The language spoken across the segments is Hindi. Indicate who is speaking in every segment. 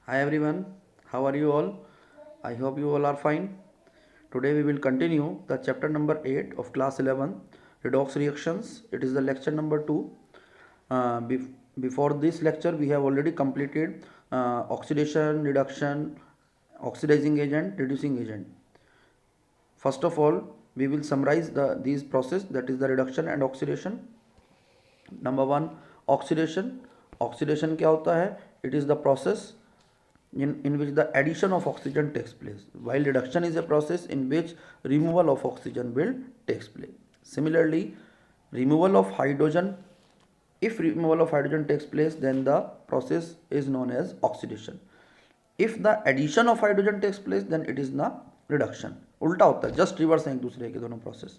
Speaker 1: Hi everyone, how are you all? I hope you all are fine. Today we will continue the chapter number 8 of class 11 redox reactions. It is the lecture number 2. Uh, bef- Before this lecture we have already completed oxidation, reduction, oxidizing agent, reducing agent. First of all, we will summarize these process, that is the reduction and oxidation. Number one, oxidation. Oxidation क्या होता है? It is the process in which the addition of oxygen takes place, while reduction is a process in which removal of oxygen will takes place. Similarly, removal of hydrogen, if removal of hydrogen takes place, then the process is known as oxidation. If the addition of hydrogen takes place, then it is the reduction. उल्टा होता है, जस्ट रिवर्स है एक दूसरे के दोनों process.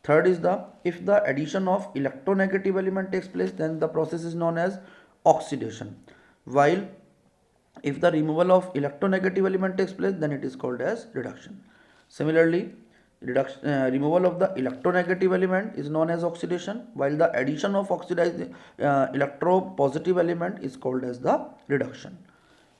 Speaker 1: Third is the, if the addition of electronegative element takes place, then the process is known as oxidation, while if the removal of electronegative element takes place, then it is called as reduction. Similarly, removal of the electronegative element is known as oxidation, while the addition of oxidized electropositive element is called as the reduction.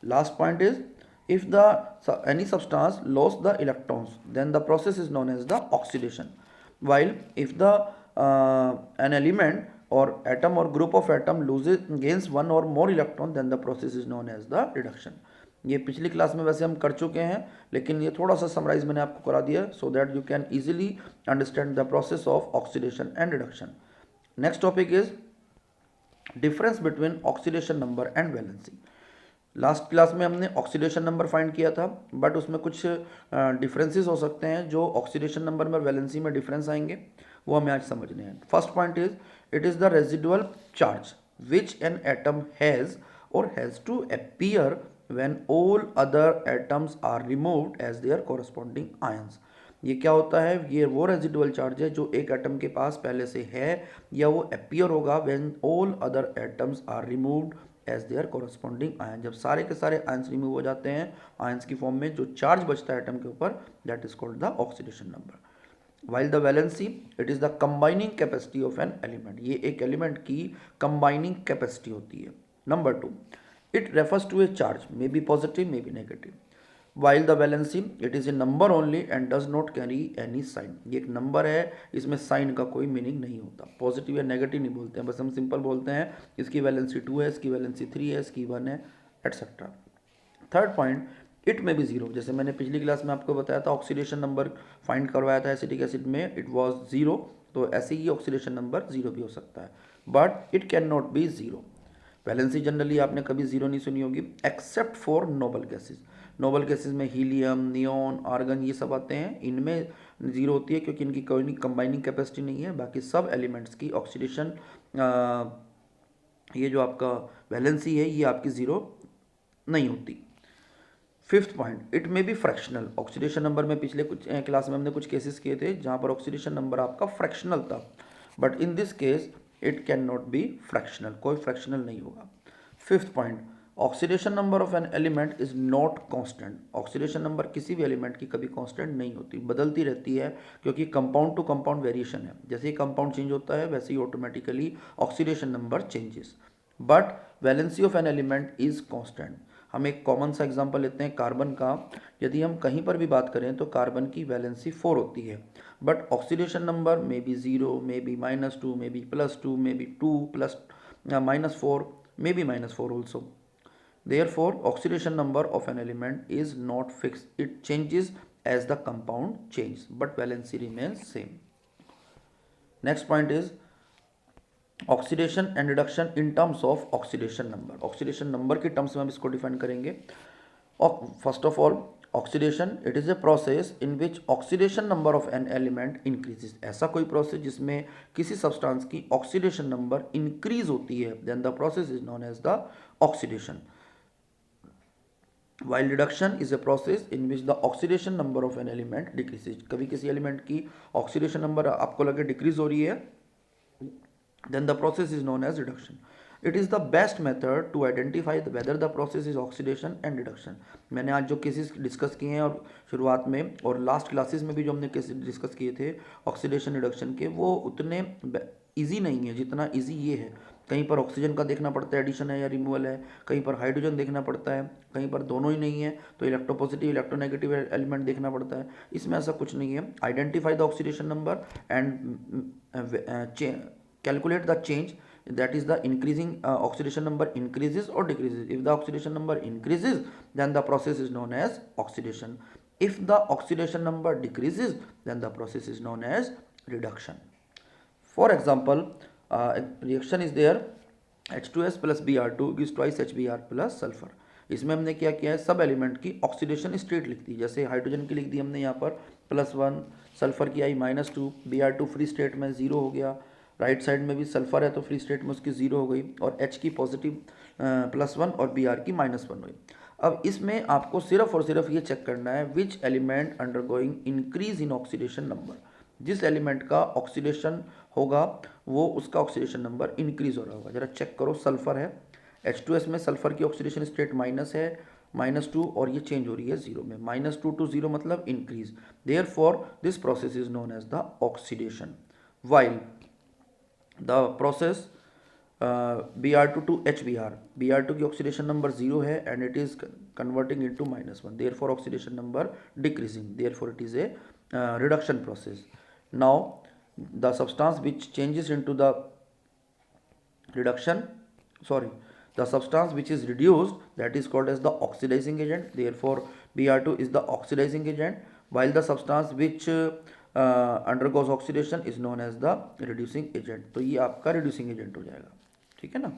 Speaker 1: Last point is, if the any substance lost the electrons, then the process is known as the oxidation, while if the an element or atom or group of atom loses gains one or more electron, then the process is known as the reduction. ये पिछली क्लास में वैसे हम कर चुके हैं, लेकिन ये थोड़ा सा समराइज मैंने आपको करा दिया so that you can easily understand the process of oxidation and reduction. Next topic is difference between oxidation number and valency. Last class में हमने ऑक्सीडेशन नंबर फाइंड किया था, बट उसमें कुछ डिफरेंसेस हो सकते हैं जो ऑक्सीडेशन नंबर में वैलेंसी में डिफरेंस आएंगे, वो हमें आज समझने हैं. First point is, it is the residual charge which an atom has or has to appear when all other atoms are removed as their corresponding ions. ये क्या होता है? ये वो रेजिडुअल चार्ज है जो एक एटम के पास पहले से है, या वो अपीयर होगा when all other atoms are removed as their corresponding ion. जब सारे के सारे आयंस रिमूव हो जाते हैं आयंस की फॉर्म में, जो चार्ज बचता है एटम के ऊपर, that is called the oxidation number. While the valency, it is the combining capacity of an element. ये एक एलिमेंट की कंबाइनिंग कैपेसिटी होती है. Number two, it refers to a charge, may be positive may be negative. While the valency, it is a number only and does not carry any sign. ये एक नंबर है, इसमें साइन का कोई मीनिंग नहीं होता. पॉजिटिव या नेगेटिव नहीं बोलते हैं, बस हम सिंपल बोलते हैं इसकी वैलेंसी 2 है, इसकी वैलेंसी 3 है, इसकी 1 है, एटसेट्रा. थर्ड पॉइंट, इट में भी जीरो. जैसे मैंने पिछली क्लास में आपको बताया था, ऑक्सीडेशन नंबर फाइंड करवाया था एसिटिक एसिड में, इट वॉज जीरो. तो ऐसे ही ऑक्सीडेशन नंबर जीरो भी हो सकता है, but it can not be zero. Valency generally आपने कभी जीरो नहीं सुनी होगी, except for noble gases. Noble gases में हीलियम, नियोन, आर्गन ये सब आते हैं, इनमें जीरो होती है क्योंकि इनकी कोई कंबाइनिंग कैपेसिटी नहीं है. बाकी सब एलिमेंट्स की ऑक्सीडेशन, ये जो आपका वैलेंसी है, ये आपकी ज़ीरो नहीं होती. Fifth point, it may be fractional. Oxidation number में पिछले कुछ क्लास में हमने कुछ केसेस किए थे जहाँ पर ऑक्सीडेशन नंबर आपका फ्रैक्शनल था, but in this case it can not be fractional, कोई फ्रैक्शनल नहीं होगा. Fifth point, oxidation number of an element is not constant. Oxidation number किसी भी एलिमेंट की कभी कांस्टेंट नहीं होती, बदलती रहती है, क्योंकि कंपाउंड टू कंपाउंड वेरिएशन है. जैसे ही कंपाउंड चेंज होता है वैसे ही automatically oxidation number changes, but valency of an element is constant. हम एक कॉमन सा एग्जांपल लेते हैं कार्बन का. यदि हम कहीं पर भी बात करें तो कार्बन की वैलेंसी 4 होती है, but oxidation number may be 0, may be -2, may be +2, may be 2 plus -4, may be -4 also. Therefore, oxidation number of an element is not fixed. It changes as the compound changes, but valency remains same. Next point is oxidation and reduction in terms of oxidation number. Oxidation number की टर्म्स में हम इसको डिफाइन करेंगे. First of all, oxidation, it is A process in which oxidation number of an element increases. ऐसा कोई प्रोसेस जिसमें किसी सब्सटेंस की ऑक्सीडेशन नंबर इंक्रीज होती है, then the process is known as the oxidation. While reduction is a process in which the oxidation number of an element decreases. कभी किसी एलिमेंट की ऑक्सीडेशन नंबर आपको लगे डिक्रीज हो रही है, then the process is known as reduction. It is the best method to identify whether the process is oxidation and reduction. मैंने आज जो केसेस डिस्कस किए हैं और शुरुआत में और लास्ट क्लासेस में भी जो हमने केसेस डिस्कस किए थे ऑक्सीडेशन रिडक्शन के, वो उतने इजी नहीं है जितना इजी ये है. कहीं पर ऑक्सीजन का देखना पड़ता है एडिशन है या रिमूवल है, कहीं पर हाइड्रोजन देखना पड़ता है, कहीं पर दोनों ही नहीं है तो इलेक्ट्रोपॉजिटिव इलेक्ट्रोनेगेटिव एलिमेंट देखना पड़ता है। इसमें ऐसा कुछ नहीं है। Identify the oxidation number and calculate the change, that is the increasing oxidation number increases or decreases. If the oxidation number increases, then the process is known as oxidation. If the oxidation number decreases, then the process is known as reduction. For example, a reaction is there, H2S plus Br2 gives twice HBr plus sulfur. इसमें हमने क्या किया है, सब एलिमेंट की ऑक्सीडेशन स्टेट लिख दी। जैसे हाइड्रोजन की लिख दी हमने यहाँ पर +1, सल्फर की आई -2, Br2 फ्री स्टेट में 0 हो गया। राइट साइड में भी सल्फर है तो फ्री स्टेट में उसकी 0 हो गई, और H की पॉजिटिव +1 और Br की -1 हुई। अब इसमें आपको सिर्फ और सिर्फ ये चेक करना है which element undergoing increase in oxidation number. जिस एलिमेंट का ऑक्सीडेशन होगा वो उसका ऑक्सीडेशन नंबर इंक्रीज हो रहा होगा। जरा चेक करो, सल्फर है, H2S में सल्फर की ऑक्सीडेशन स्टेट माइनस है, -2, और ये चेंज हो रही है 0 में। -2 to 0 मतलब increase. Therefore this process is known as the oxidation. While the process Br2 to HBr, Br2 की ऑक्सीडेशन नंबर 0 है and it is converting into -1, therefore oxidation number decreasing, therefore it is a reduction process. Now the substance which changes into the reduction, sorry, the substance which is reduced, that is called as the oxidizing agent. Therefore Br2 is the oxidizing agent, while the substance which undergoes oxidation is known as the reducing agent. तो ये आपका reducing agent हो जाएगा, ठीक है ना।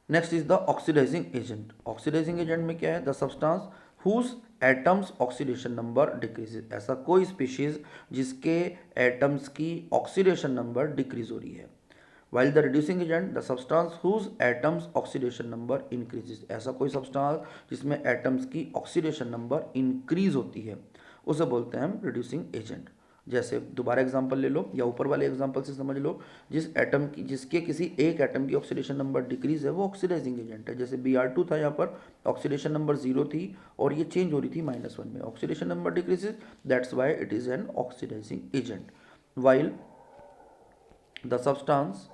Speaker 1: Next is the oxidising agent. Oxidising agent में क्या है, the substance whose atoms oxidation number decreases. ऐसा कोई स्पीशीज जिसके एटम्स की ऑक्सीडेशन नंबर डिक्रीज हो रही है। While the reducing agent, the substance whose atoms oxidation number increases. ऐसा कोई सब्सटेंस जिसमें एटम्स की ऑक्सीडेशन नंबर इंक्रीज होती है उसे बोलते हैं हम रिड्यूसिंग एजेंट। जैसे दोबारा एग्जांपल ले लो या ऊपर वाले एग्जांपल से समझ लो, जिसके किसी एक एटम की ऑक्सीडेशन नंबर डिक्रीज है वो ऑक्सीडाइजिंग एजेंट है। जैसे Br2 था, यहाँ पर ऑक्सीडेशन नंबर 0 थी और ये चेंज हो रही थी -1 में, oxidation number decreases, that's why it is an oxidising agent. While the substance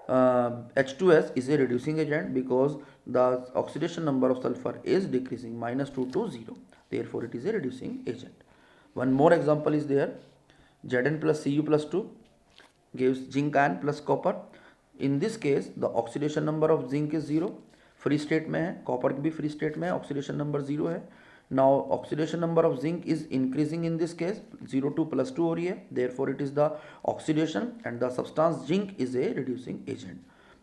Speaker 1: H2S is a reducing agent because the oxidation number of sulfur is decreasing -2 to 0, therefore it is a reducing agent. One more example is there, Zn plus Cu plus 2 gives zinc ion plus copper. In this case the oxidation number of zinc is 0, free state में है, कॉपर भी फ्री स्टेट में है, ऑक्सीडेशन नंबर 0 है। Now oxidation number of zinc is increasing in this case, 0 to +2 हो रही है, therefore it is the oxidation and the substance zinc is a reducing agent.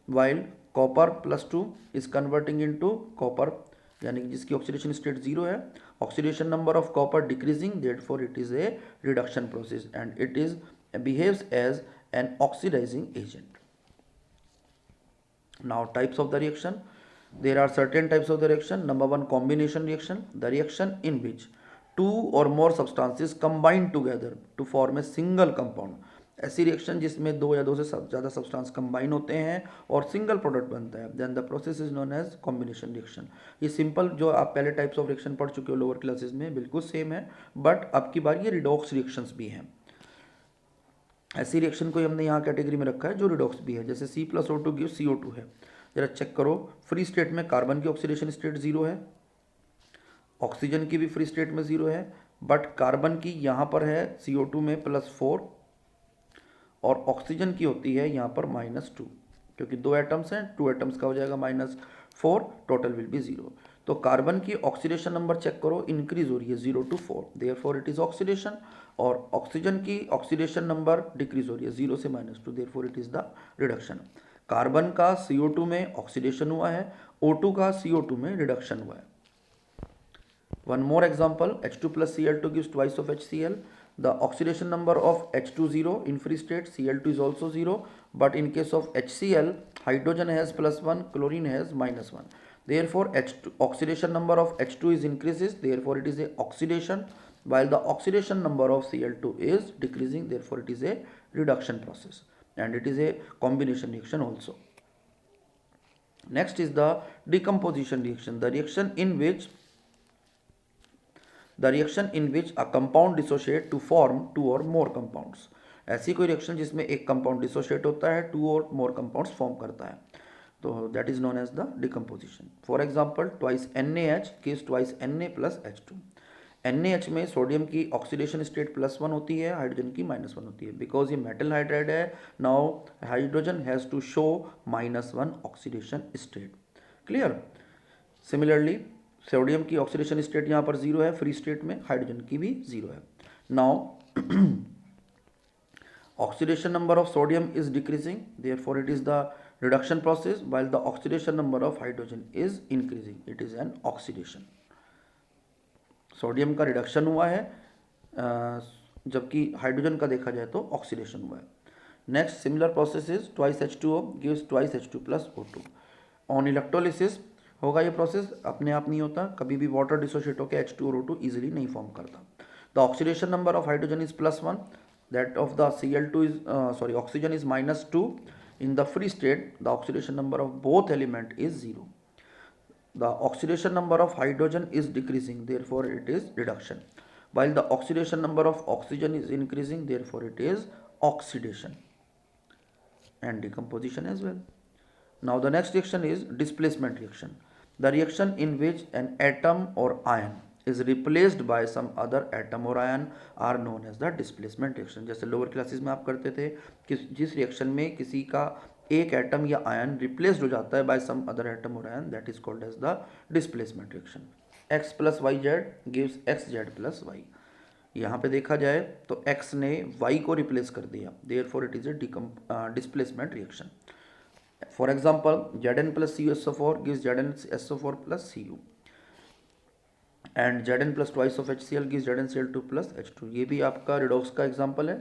Speaker 1: While copper +2 is converting into copper, यानी कि जिसकी ऑक्सीडेशन स्टेट 0 है, oxidation number of copper decreasing, therefore it is a reduction process and it is behaves as an oxidising agent. Now types of the reaction, there are certain types of the reaction. Number one, combination reaction, the reaction in which two or more substances combine together to form a single compound. ऐसी रिएक्शन जिसमें दो या दो से ज़्यादा सब्सटेंस कंबाइन होते हैं और सिंगल प्रोडक्ट बनता है, then the process is known as combination reaction. ये सिंपल जो आप पहले टाइप्स ऑफ रिएक्शन पढ़ चुके हो लोअर क्लासेस में, बिल्कुल सेम है, बट अब की बार ये रिडॉक्स रिएक्शंस भी हैं। ऐसी रिएक्शन को हमने यहाँ कैटेगरी में रखा है जो रिडॉक्स भी है, जैसे C+O2 गिव CO2 है। जरा चेक करो, फ्री स्टेट में कार्बन की ऑक्सीडेशन स्टेट 0 है, ऑक्सीजन की भी फ्री स्टेट में 0 है, बट कार्बन की यहाँ पर है CO2 में +4 और ऑक्सीजन की होती है यहाँ पर -2, क्योंकि दो एटम्स हैं, 2 एटम्स का हो जाएगा -4, टोटल विल बी 0। तो कार्बन की ऑक्सीडेशन नंबर चेक करो, इंक्रीज हो रही है 0 to 4, therefore it is oxidation, और ऑक्सीजन की ऑक्सीडेशन नंबर डिक्रीज हो रही है 0 से -2, therefore it is the reduction. Carbon का CO2 में ऑक्सीडेशन हुआ है, O2 का CO2 में रिडक्शन हुआ है। One more example, H2 plus Cl2 gives twice of HCl. The oxidation number of H2 0 in free state, Cl2 is also 0, but in case of HCl, hydrogen has +1, chlorine has -1. Therefore, oxidation number of H2 is increases, therefore it is a oxidation, while the oxidation number of Cl2 is decreasing, therefore it is a reduction process, and it is a combination reaction also. Next is the decomposition reaction, the reaction in which a compound dissociate to form two or more compounds. ऐसी कोई रिएक्शन जिसमें एक कंपाउंड डिसोशिएट होता है, 2 और मोर कंपाउंड्स फॉर्म करता है, तो that is known as the decomposition. For example twice NaH gives twice Na plus H2. NaH में सोडियम की ऑक्सीडेशन स्टेट +1 होती है, हाइड्रोजन की -1 होती है. बिकॉज ये मेटल हाइड्राइड है, now hydrogen has to show -1 oxidation state. Clear. Similarly sodium की ऑक्सीडेशन स्टेट यहाँ पर 0 है, फ्री स्टेट में हाइड्रोजन की भी 0 है. Now oxidation number of sodium is decreasing, therefore it is the reduction process, while the oxidation number of hydrogen is increasing, it is an oxidation. Sodium का रिडक्शन हुआ है, जबकि हाइड्रोजन का देखा जाए तो ऑक्सीडेशन हुआ है. Next similar process is twice H2O gives twice H2 plus O2. On electrolysis होगा ये प्रोसेस, अपने आप नहीं होता, कभी भी वाटर डिसोशिएट होकर H2 और O2 इजीली नहीं फॉर्म करता. The oxidation number of hydrogen is +1, that of the Cl2 is oxygen is -2. In the free state the oxidation number of both element is 0. The oxidation number of hydrogen is decreasing, therefore it is reduction, while the oxidation number of oxygen is increasing, therefore it is oxidation and decomposition as well. Now the next reaction is displacement reaction. The reaction in which an atom or ion is replaced by some other atom or ion are known as the displacement reaction. जैसे लोअर क्लासेस में आप करते थे कि जिस रिएक्शन में किसी का एक एटम या आयन रिप्लेस्ड हो जाता है बाय सम अदर एटम और ion, that is called as the displacement reaction. x plus y z gives x z plus y. यहाँ पे देखा जाए तो x ने y को रिप्लेस कर दिया, therefore it is a displacement reaction. For example Zn plus CuSO4 gives ZnSO4 plus Cu and Zn plus twice of HCl gives ZnCl2 plus H2. ये भी आपका रिडॉक्स का एग्जाम्पल है,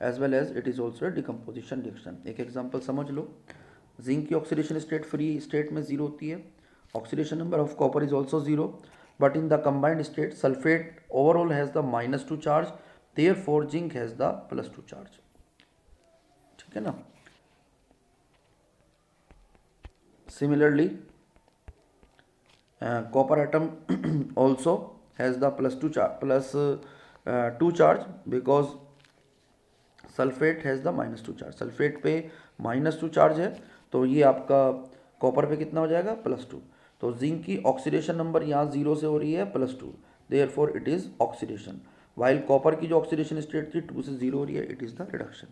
Speaker 1: as well as it is also decomposition reaction. एक एग्जाम्पल समझ लो. जिंक की ऑक्सीडेशन स्टेट फ्री स्टेट में 0 होती है, oxidation number of copper is also 0, but in the combined state sulphate overall has the -2 charge, therefore zinc has the +2 charge. ठीक है ना. Similarly copper atom also has the +2 charge because sulphate has the -2 charge. Sulphate पे -2 चार्ज है, तो ये आपका कॉपर पे कितना हो जाएगा +2. तो जिंक की ऑक्सीडेशन नंबर यहाँ 0 से हो रही है +2, therefore it is oxidation, while copper की जो ऑक्सीडेशन स्टेट थी 2 से 0 हो रही है, it is the reduction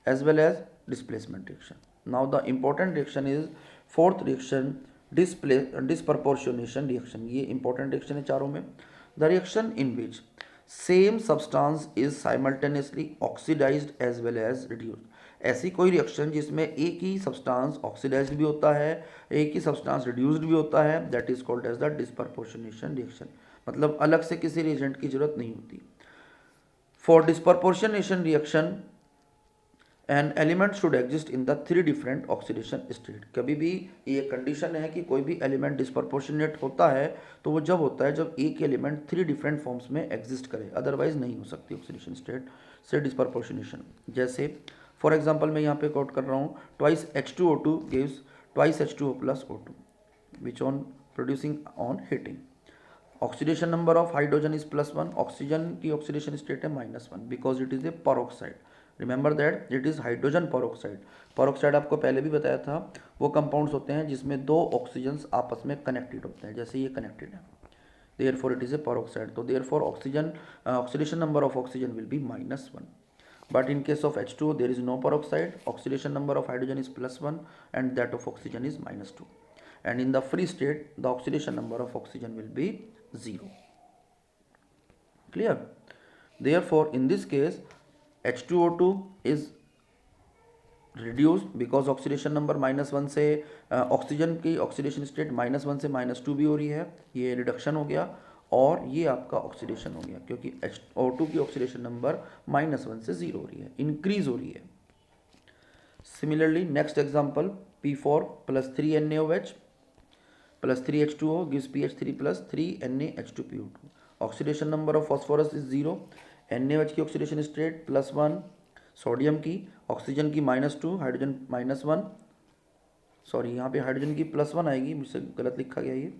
Speaker 1: as well as displacement reaction. Now the important reaction is fourth reaction, disproportionation reaction. ये इंपॉर्टेंट रिएक्शन है चारों में. The reaction in which same substance is simultaneously oxidised as well as reduced. ऐसी कोई रिएक्शन जिसमें एक ही सब्सटेंस ऑक्सीडाइज्ड भी होता है, एक ही सब्सटेंस रिड्यूस्ड भी होता है, that is called as the disproportionation reaction. मतलब अलग से किसी रिएजेंट की जरूरत नहीं होती. For disproportionation reaction an element should exist in the 3 different oxidation state. कभी भी ये कंडीशन है कि कोई भी एलिमेंट डिस्प्रपोर्शनेट होता है तो वो जब होता है जब एक एलिमेंट 3 डिफरेंट फॉर्म्स में एग्जिस्ट करे, अदरवाइज नहीं हो सकती ऑक्सीडेशन स्टेट से डिस्प्रपोर्शनेशन. जैसे फॉर एग्जांपल मैं यहाँ पे कोट कर रहा हूँ, twice H2O2 gives twice H2O plus O2 which on producing on heating. Oxidation number of hydrogen is +1, oxygen की ऑक्सीडेशन स्टेट है -1 because it is A peroxide. Remember that it is hydrogen peroxide. Peroxide आपको पहले भी बताया था, वो कंपाउंड्स होते हैं जिसमें 2 ऑक्सीजन्स आपस में कनेक्टेड होते हैं, जैसे ये कनेक्टेड है, therefore it is a peroxide. तो therefore oxidation number of oxygen will be -1. But in case of H2O there is no peroxide, oxidation number of hydrogen is +1 and that of oxygen is -2. And in the free state the oxidation number of oxygen will be 0. Clear. Therefore in this case H2O2 is reduced because oxidation number -1 से ऑक्सीजन की ऑक्सीडेशन स्टेट -1 से -2 भी हो रही है, ये रिडक्शन हो गया, और ये आपका ऑक्सीडेशन हो गया क्योंकि H2O2 की ऑक्सीडेशन नंबर -1 से 0 हो रही है, इंक्रीज हो रही है. Similarly next example P4 + 3NaOH + 3H2O gives PH3 + 3NaH2PO2. Oxidation number of phosphorus is 0, NaOH की ऑक्सीडेशन स्टेट +1, सोडियम की, ऑक्सीजन की -2, हाइड्रोजन -1, सॉरी यहाँ पे हाइड्रोजन की +1 आएगी, मुझसे गलत लिखा गया ये,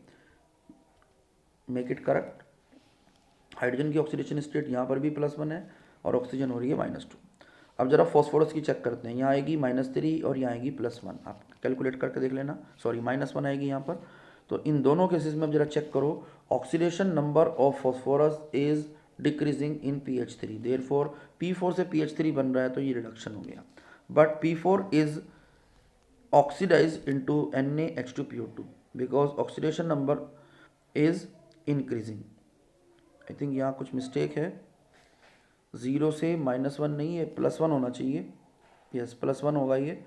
Speaker 1: मेक इट करेक्ट. हाइड्रोजन की ऑक्सीडेशन स्टेट यहाँ पर भी +1 है और ऑक्सीजन हो रही है -2. अब जरा फॉस्फोरस की चेक करते हैं, यहाँ आएगी -3 और यहाँ आएगी +1, आप कैलकुलेट करके देख लेना, सॉरी -1 आएगी यहाँ पर। तो इन दोनों केसेस में अब जरा चेक करो, oxidation number of phosphorus is decreasing in pH3, therefore P4 से pH3 बन रहा है तो ये रिडक्शन हो गया, but P4 is oxidized into NaH2PO2 because oxidation number is increasing. I think यहाँ कुछ मिस्टेक है, 0 से -1 नहीं है, +1 होना चाहिए, यस +1 होगा ये,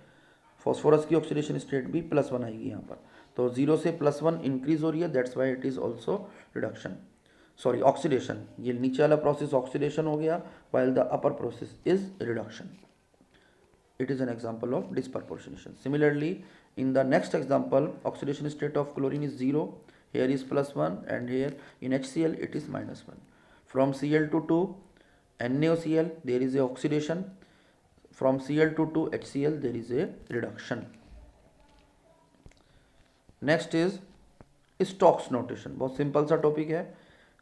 Speaker 1: फॉस्फोरस की ऑक्सीडेशन स्टेट भी +1 आएगी यहाँ पर, तो 0 से +1 इंक्रीज हो रही है, that's why it is also reduction, sorry oxidation, ये नीचे वाला प्रोसेस ऑक्सीडेशन हो गया while the upper process is reduction. It is an example of disproportionation. Similarly, in the next example, oxidation state of chlorine is 0, here is +1, and here in HCl it is -1. From Cl to NaOCl there is a oxidation, from Cl to HCl there is a reduction. Next is stocks notation, बहुत सिंपल सा टॉपिक है।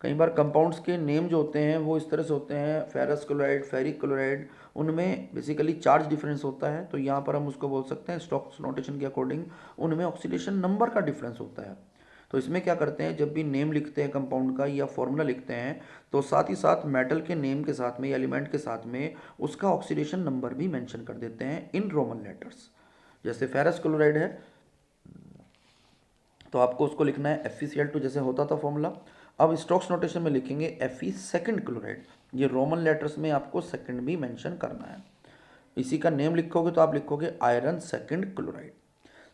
Speaker 1: कई बार कंपाउंड्स के नेम जो होते हैं वो इस तरह से होते हैं, फेरस क्लोराइड, फेरिक क्लोराइड, उनमें बेसिकली चार्ज डिफरेंस होता है, तो यहाँ पर हम उसको बोल सकते हैं स्टॉक्स नोटेशन के अकॉर्डिंग उनमें ऑक्सीडेशन नंबर का डिफरेंस होता है। तो इसमें क्या करते हैं, जब भी नेम लिखते हैं कंपाउंड का या फॉर्मूला लिखते हैं तो साथ ही साथ मेटल के नेम के साथ में या एलिमेंट के साथ में उसका ऑक्सीडेशन नंबर भी मेंशन कर देते हैं इन रोमन लेटर्स। जैसे फेरस क्लोराइड है तो आपको उसको लिखना है FeCl2 जैसे होता था फॉर्मूला। अब स्टोक्स नोटेशन में लिखेंगे Fe सेकंड क्लोराइड, ये रोमन लेटर्स में आपको सेकंड भी मेंशन करना है। इसी का नेम लिखोगे तो आप लिखोगे iron second chloride.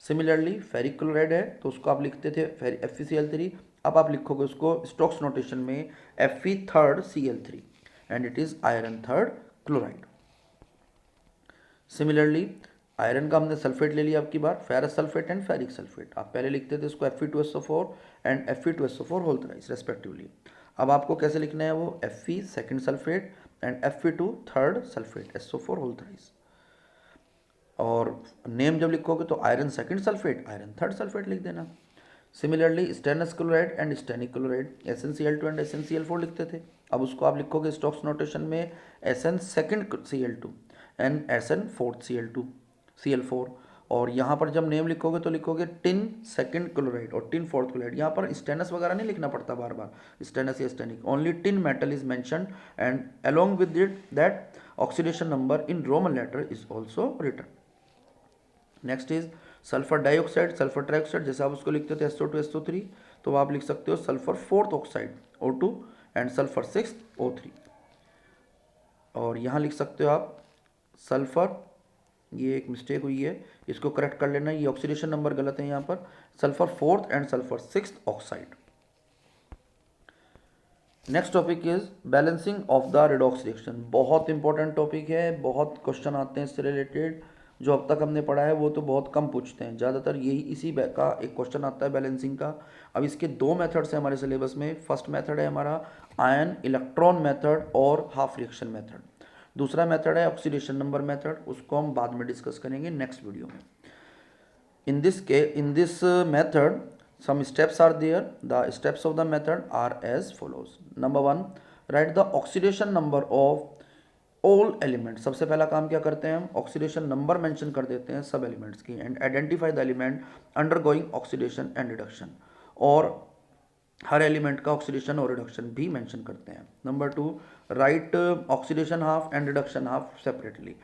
Speaker 1: Similarly ferric chloride है तो उसको आप लिखते थे FeCl3, अब आप लिखोगे उसको स्टोक्स नोटेशन में Fe third Cl3 and it is iron third chloride. Similarly iron का हमने सल्फेट ले लिया आपकी बार, ferrous sulphate and ferric sulphate, आप पहले लिखते थे इसको Fe2SO4 and Fe2SO4 whole thrice respectively. अब आपको कैसे लिखना है वो Fe second sulphate and Fe2 third sulphate SO4 whole thrice. और नेम जब लिखोगे तो iron second sulphate, iron third sulphate लिख देना। Similarly stannous chloride and stannic chloride SnCl2 and SnCl4 लिखते थे, अब उसको आप लिखोगे स्टोक्स नोटेशन में Sn second Cl2 and Sn fourth Cl4। और यहाँ पर जब नेम लिखोगे तो लिखोगे टिन सेकंड क्लोराइड और टिन फोर्थ क्लोराइड, यहाँ पर स्टेनस वगैरह नहीं लिखना पड़ता बार बार, स्टेनस या stannic, only tin metal is mentioned and along with it that oxidation number in Roman letter is also written. Next is sulphur dioxide, sulphur trioxide, जैसे आप उसको लिखते थे SO2 SO3, तो आप लिख सकते हो sulphur fourth oxide O2 and sulphur six O3। और यहाँ लिख सकते हो आप सल्फर, ये एक मिस्टेक हुई है, इसको करेक्ट कर लेना, ये ऑक्सीडेशन नंबर गलत है यहाँ पर, sulphur fourth and sulphur six oxide. Next topic is balancing of the redox reaction, बहुत इंपॉर्टेंट टॉपिक है, बहुत क्वेश्चन आते हैं इससे रिलेटेड, जो अब तक हमने पढ़ा है वो तो बहुत कम पूछते हैं, ज़्यादातर यही इसी का एक क्वेश्चन आता है बैलेंसिंग का। अब इसके दो मेथड्स हैं हमारे सिलेबस में, फर्स्ट मेथड है हमारा आयन इलेक्ट्रॉन मेथड और हाफ रिएक्शन मेथड, दूसरा मेथड है ऑक्सीडेशन नंबर मेथड, उसको हम बाद में डिस्कस करेंगे नेक्स्ट वीडियो में। In this method some steps are there, the steps of the method are as follows. Number 1, write the oxidation number of all elements। सबसे पहला काम क्या करते हैं हम, ऑक्सीडेशन नंबर मेंशन कर देते हैं सब एलिमेंट्स की, and identify the element undergoing oxidation and reduction, और हर एलिमेंट का ऑक्सीडेशन और रिडक्शन भी मेंशन करते हैं। Number 2, write oxidation half and reduction half separately,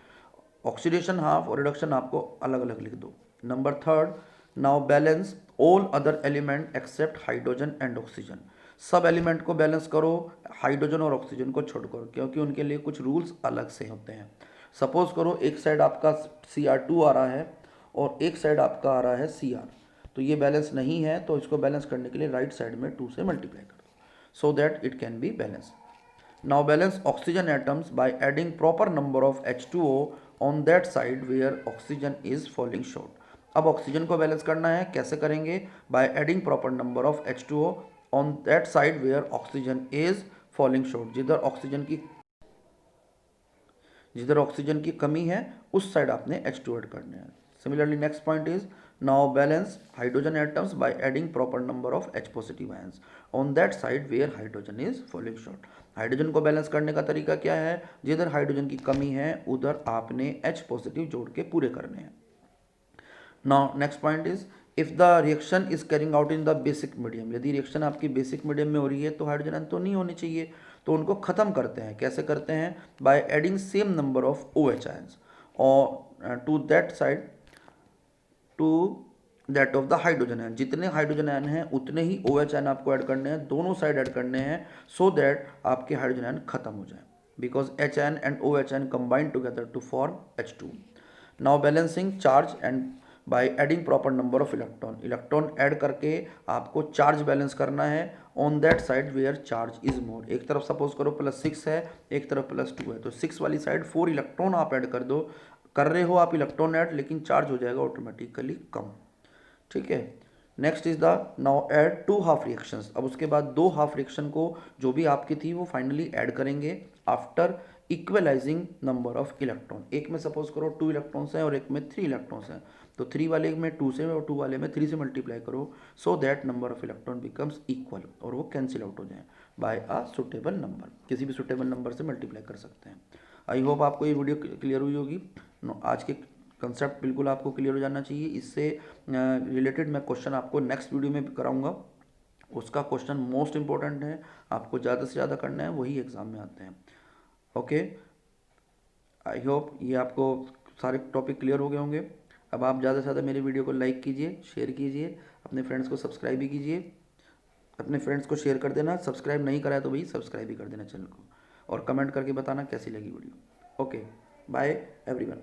Speaker 1: oxidation half और रिडक्शन हाफ को अलग अलग लिख दो। Number 3, now balance all other element except hydrogen and oxygen, सब एलिमेंट को बैलेंस करो हाइड्रोजन और ऑक्सीजन को छोड़कर, क्योंकि उनके लिए कुछ रूल्स अलग से होते हैं। सपोज करो एक साइड आपका Cr2 आ रहा है और एक साइड आपका आ रहा है Cr, तो ये बैलेंस नहीं है, तो इसको बैलेंस करने के लिए राइट साइड में 2 से मल्टीप्लाई कर दो so that it can be balance. Now balance oxygen atoms by adding proper number of H2O on that side where oxygen is falling short. अब ऑक्सीजन को बैलेंस करना है, कैसे करेंगे, by adding proper number of H2O on that side where oxygen is falling short, जिधर ऑक्सीजन की कमी है उस साइड आपने H2 ऐड करने हैं। Similarly next point is now balance hydrogen atoms by adding proper number of H positive ions on that side where hydrogen is falling short. Hydrogen को बैलेंस करने का तरीका क्या है, जिधर हाइड्रोजन की कमी है उधर आपने H पॉजिटिव जोड़ के पूरे करने हैं। Now next point is if the reaction is carrying out in the basic medium, यदि रिएक्शन आपकी बेसिक मीडियम में हो रही है तो हाइड्रोजन आयन तो नहीं होनी चाहिए, तो उनको खत्म करते हैं। कैसे करते हैं? By adding same number of OH ions और to that side to that of the hydrogen ion. जितने हाइड्रोजन आयन हैं उतने ही OH आयन आपको ऐड करने हैं, दोनों साइड ऐड करने हैं, सो दैट आपके हाइड्रोजन आयन खत्म हो जाए, because H ion and OH ion combine together to form H2। Now balancing charge and by adding proper number of electron, electron add करके आपको चार्ज बैलेंस करना है on that side where charge is more. एक तरफ सपोज करो +6 है, एक तरफ +2 है, तो 6 वाली साइड 4 इलेक्ट्रॉन आप ऐड कर दो, कर रहे हो आप इलेक्ट्रॉन ऐड, लेकिन चार्ज हो जाएगा ऑटोमेटिकली कम। ठीक है। Next is the now add 2 half reactions. अब उसके बाद 2 हाफ रिएक्शन को जो भी आपकी थी वो फाइनली ऐड करेंगे after equalising number of electron. एक में सपोज करो 2 इलेक्ट्रॉन्स हैं और एक में 3 इलेक्ट्रॉन्स हैं, तो 3 वाले में 2 से और 2 वाले में 3 से मल्टीप्लाई करो, so that number of electron becomes equal और वो कैंसिल आउट हो जाए बाय अ सुटेबल नंबर। किसी भी सुटेबल नंबर से मल्टीप्लाई कर सकते हैं। आई होप आपको ये वीडियो क्लियर हुई होगी। आज के कंसेप्ट बिल्कुल आपको क्लियर हो जाना चाहिए। इससे रिलेटेड मैं क्वेश्चन आपको नेक्स्ट वीडियो में कराऊंगा। उसका क्वेश्चन मोस्ट इंपॉर्टेंट है, आपको ज़्यादा से ज़्यादा करना है, वही एग्जाम में आते हैं। ओके, आई होप ये आपको सारे टॉपिक क्लियर हो गए होंगे। अब आप ज़्यादा से ज़्यादा मेरे वीडियो को लाइक कीजिए, शेयर कीजिए, अपने फ्रेंड्स को सब्सक्राइब भी कीजिए। अपने फ्रेंड्स को शेयर कर देना, सब्सक्राइब नहीं करा है तो भाई सब्सक्राइब भी कर देना चैनल को, और कमेंट करके बताना कैसी लगी वीडियो। Okay, bye everyone.